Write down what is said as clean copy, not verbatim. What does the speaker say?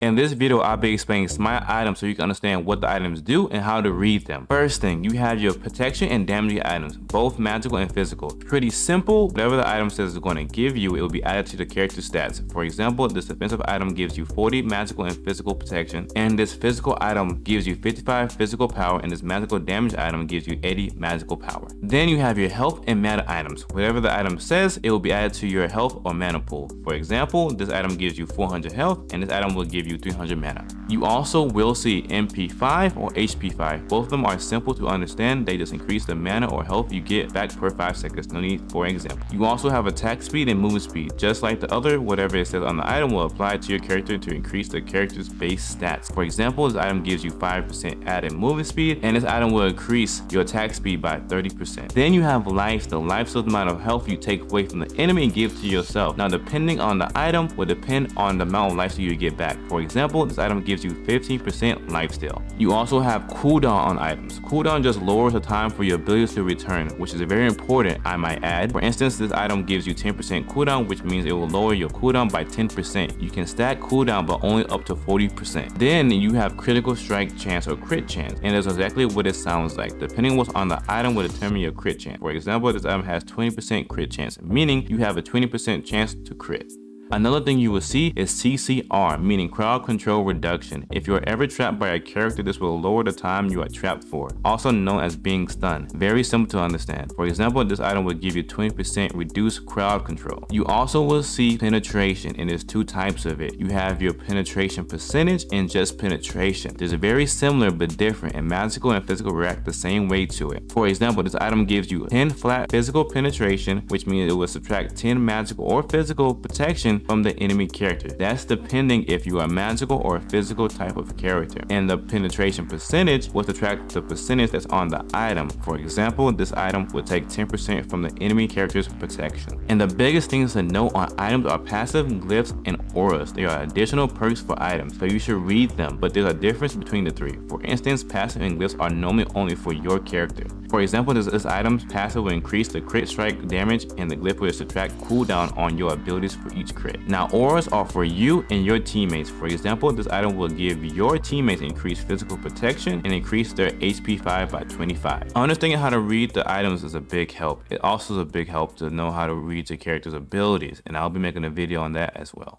In this video, I'll be explaining Smite items so you can understand what the items do and how to read them. First thing, you have your protection and damaging items, both magical and physical. Pretty simple, whatever the item says it's going to give you, it will be added to the character stats. For example, this defensive item gives you 40 magical and physical protection, and this physical item gives you 55 physical power, and this magical damage item gives you 80 magical power. Then you have your health and mana items. Whatever the item says, it will be added to your health or mana pool. For example, this item gives you 400 health, and this item will give you 300 mana. You also will see MP5 or HP5. Both of them are simple to understand. They just increase the mana or health you get back per 5 seconds. No need for example. You also have attack speed and movement speed. Just like the other, whatever it says on the item will apply to your character to increase the character's base stats. For example, this item gives you 5% added movement speed, and this item will increase your attack speed by 30%. Then you have life. The life is the amount of health you take away from the enemy and give to yourself. Now, depending on the item will depend on the amount of life you get back. For example, this item gives you 15% lifesteal. You also have cooldown on items. Cooldown just lowers the time for your abilities to return, which is very important, I might add. For instance, this item gives you 10% cooldown, which means it will lower your cooldown by 10%. You can stack cooldown, but only up to 40%. Then you have critical strike chance or crit chance, and that's exactly what it sounds like. Depending what's on the item will determine your crit chance. For example, this item has 20% crit chance, meaning you have a 20% chance to crit. Another thing you will see is CCR, meaning crowd control reduction. If you are ever trapped by a character, this will lower the time you are trapped for, also known as being stunned. Very simple to understand. For example, this item will give you 20% reduced crowd control. You also will see penetration, and there's two types of it. You have your penetration percentage and just penetration. There's a very similar but different, and magical and physical react the same way to it. For example, this item gives you 10 flat physical penetration, which means it will subtract 10 magical or physical protection from the enemy character. That's depending if you are magical or a physical type of character. And the penetration percentage will subtract the percentage that's on the item. For example, this item will take 10% from the enemy character's protection. And the biggest things to note on items are passive, glyphs, and auras. They are additional perks for items, so you should read them, but there's a difference between the three. For instance, passive and glyphs are normally only for your character. For example, this item's passive will increase the crit strike damage, and the glyph will subtract cooldown on your abilities for each crit. Now, auras are for you and your teammates. For example, this item will give your teammates increased physical protection and increase their HP5 by 25. Understanding how to read the items is a big help. It also is a big help to know how to read your character's abilities, and I'll be making a video on that as well.